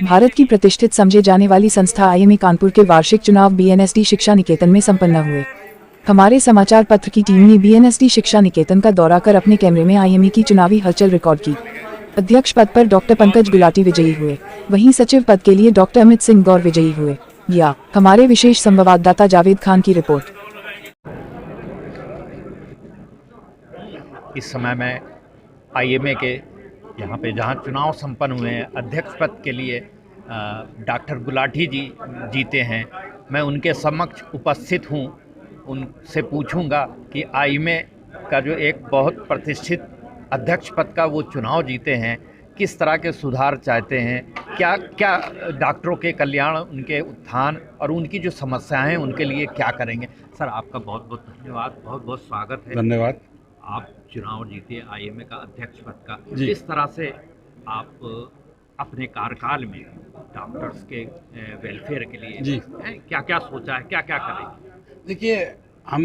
भारत की प्रतिष्ठित समझे जाने वाली संस्था आईएमए कानपुर के वार्षिक चुनाव बीएनएसडी शिक्षा निकेतन में संपन्न हुए। हमारे समाचार पत्र की टीम ने बीएनएसडी शिक्षा निकेतन का दौरा कर अपने कैमरे में आईएमए की चुनावी हलचल रिकॉर्ड की। अध्यक्ष पद पर डॉक्टर पंकज गुलाटी विजयी हुए, वहीं सचिव पद के लिए डॉक्टर अमित सिंह गौर विजयी हुए। या हमारे विशेष संवाददाता जावेद खान की रिपोर्ट। इस समय मैं आईएमए के यहाँ पे जहाँ चुनाव संपन्न हुए हैं, अध्यक्ष पद के लिए डॉक्टर गुलाटी जी जीते हैं। मैं उनके समक्ष उपस्थित हूँ, उनसे पूछूंगा कि आईएमए का जो एक बहुत प्रतिष्ठित अध्यक्ष पद का वो चुनाव जीते हैं, किस तरह के सुधार चाहते हैं, क्या क्या डॉक्टरों के कल्याण, उनके उत्थान और उनकी जो समस्याएं हैं उनके लिए क्या करेंगे। सर, आपका बहुत बहुत धन्यवाद, बहुत बहुत स्वागत है। धन्यवाद। आप चुनाव जीते आईएमए का अध्यक्ष पद का, जी। किस तरह से आप अपने कार्यकाल में डॉक्टर्स के वेलफेयर के लिए जी क्या क्या सोचा है, क्या क्या करेंगे? देखिए, हम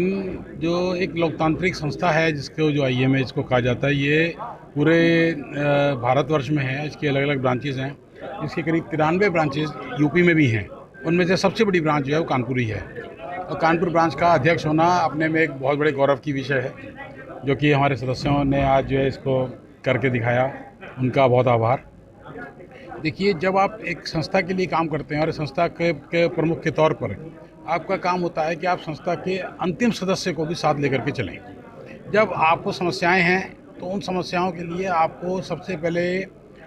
जो एक लोकतांत्रिक संस्था है जिसको जो आईएमए इसको कहा जाता है, ये पूरे भारतवर्ष में है। इसकी अलग अलग ब्रांचेज हैं। इसके करीब 93 ब्रांचेज यूपी में भी हैं। उनमें से सबसे बड़ी ब्रांच जो है वो कानपुर ही है, और कानपुर ब्रांच का अध्यक्ष होना अपने में एक बहुत बड़े गौरव की विषय है, जो कि हमारे सदस्यों ने आज जो है इसको करके दिखाया। उनका बहुत आभार। देखिए, जब आप एक संस्था के लिए काम करते हैं और संस्था के प्रमुख के तौर पर आपका काम होता है कि आप संस्था के अंतिम सदस्य को भी साथ लेकर के चलें। जब आपको समस्याएं हैं तो उन समस्याओं के लिए आपको सबसे पहले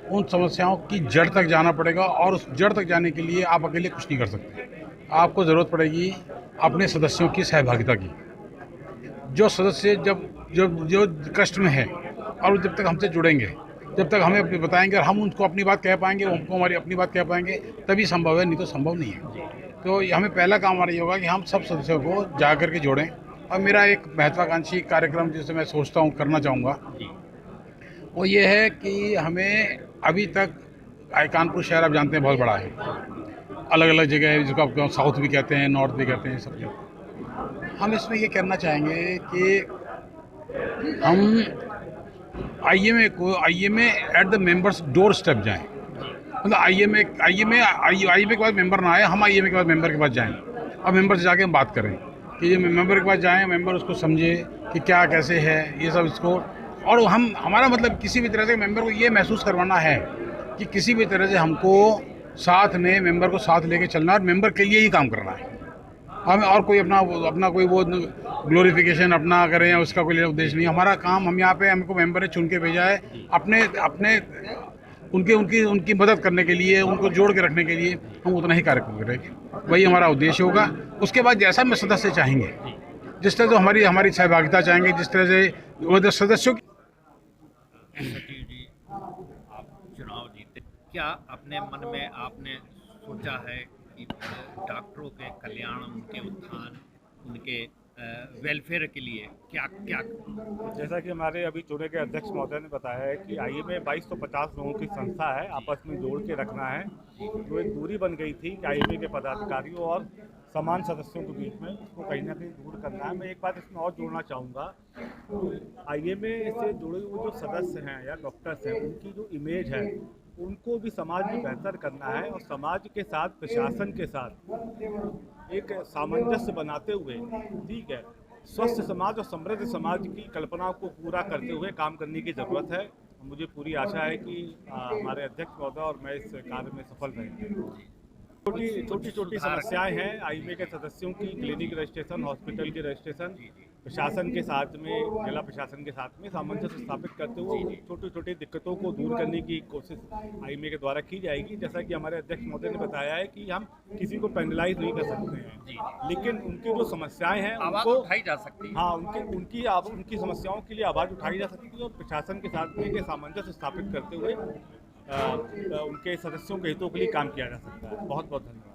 उन समस्याओं की जड़ तक जाना पड़ेगा, और उस जड़ तक जाने के लिए आप अकेले कुछ नहीं कर सकते। आपको ज़रूरत पड़ेगी अपने सदस्यों की सहभागिता की। जो सदस्य जो कष्ट में है और जब तक हमसे जुड़ेंगे, जब तक हमें बताएंगे और हम उनको अपनी बात कह पाएंगे, उनको हमारी अपनी बात कह पाएंगे, तभी संभव है, नहीं तो संभव नहीं है। तो हमें पहला काम हमारा ये होगा कि हम सब सदस्यों को जा कर के जोड़ें। और मेरा एक महत्वाकांक्षी कार्यक्रम जिसे मैं सोचता हूँ करना चाहूँगा, वो ये है कि हमें अभी तक कानपुर शहर आप जानते हैं बहुत बड़ा है, अलग अलग जगह है, जिसको आप साउथ भी कहते हैं, नॉर्थ भी कहते हैं, सब जगह। हम इसमें ये करना चाहेंगे कि हम IMA at the members door step जाएं। मतलब आईएमए के बाद मेंबर ना आए, हम आईएमए के बाद मेंबर के पास जाएं और मेंबर से जाके हम बात करें कि ये मेंबर के पास जाएं, मेंबर उसको समझे कि क्या कैसे है ये सब इसको। और हमारा मतलब किसी भी तरह से मेंबर को ये महसूस करवाना है कि किसी भी तरह से हमको साथ में मेंबर को साथ लेके चलना और मेंबर के लिए ही काम करना है। हमें और कोई अपना कोई वो ग्लोरिफिकेशन अपना करें या उसका कोई उद्देश्य नहीं। हमारा काम, हम यहाँ पे हमको मेंबर ने चुन के भेजा है अपने उनकी मदद करने के लिए, उनको जोड़ के रखने के लिए हम उतना ही कार्य करेंगे। वही हमारा उद्देश्य होगा। उसके बाद जैसा में सदस्य चाहेंगे, जिस तरह से हमारी सहभागिता चाहेंगे, जिस तरह से सदस्यों की। सचिव जी, आप चुनाव जीते, क्या अपने मन में आपने सोचा है कि डॉक्टरों के कल्याण, उनके उत्थान, उनके वेलफेयर के लिए क्या क्या? जैसा कि हमारे अभी चुने के अध्यक्ष महोदय ने बताया है कि आईएमए 2250 लोगों की संस्था है, आपस में जोड़ के रखना है। जो एक दूरी बन गई थी कि आईएमए के पदाधिकारियों और समान सदस्यों के बीच में, उसको कहीं ना कहीं दूर करना है। मैं एक बात इसमें और जोड़ना चाहूँगा, आईएमए से जुड़े हुए जो सदस्य हैं या डॉक्टर्स हैं, उनकी जो इमेज है उनको भी समाज में बेहतर करना है, और समाज के साथ, प्रशासन के साथ एक सामंजस्य बनाते हुए, ठीक है, स्वस्थ समाज और समृद्ध समाज की कल्पना को पूरा करते हुए काम करने की ज़रूरत है। मुझे पूरी आशा है कि हमारे अध्यक्ष महोदय और मैं इस कार्य में सफल रहेंगे। छोटी समस्याएं हैं आईएमए के सदस्यों की, क्लिनिक रजिस्ट्रेशन, हॉस्पिटल के रजिस्ट्रेशन, प्रशासन के साथ में, जिला प्रशासन के साथ में सामंजस्य स्थापित करते हुए छोटी दिक्कतों को दूर करने की कोशिश आईएमए के द्वारा की जाएगी। जैसा कि हमारे अध्यक्ष महोदय ने बताया है कि हम किसी को पेनलाइज नहीं कर सकते हैं, लेकिन उनकी जो समस्याएं हैं उनको उठाई जा सकती है। हाँ, उनकी समस्याओं के लिए आवाज़ उठाई जा सकती है, और प्रशासन के साथ में सामंजस्य स्थापित करते हुए उनके सदस्यों के हितों के लिए काम किया जा सकता है। बहुत बहुत धन्यवाद।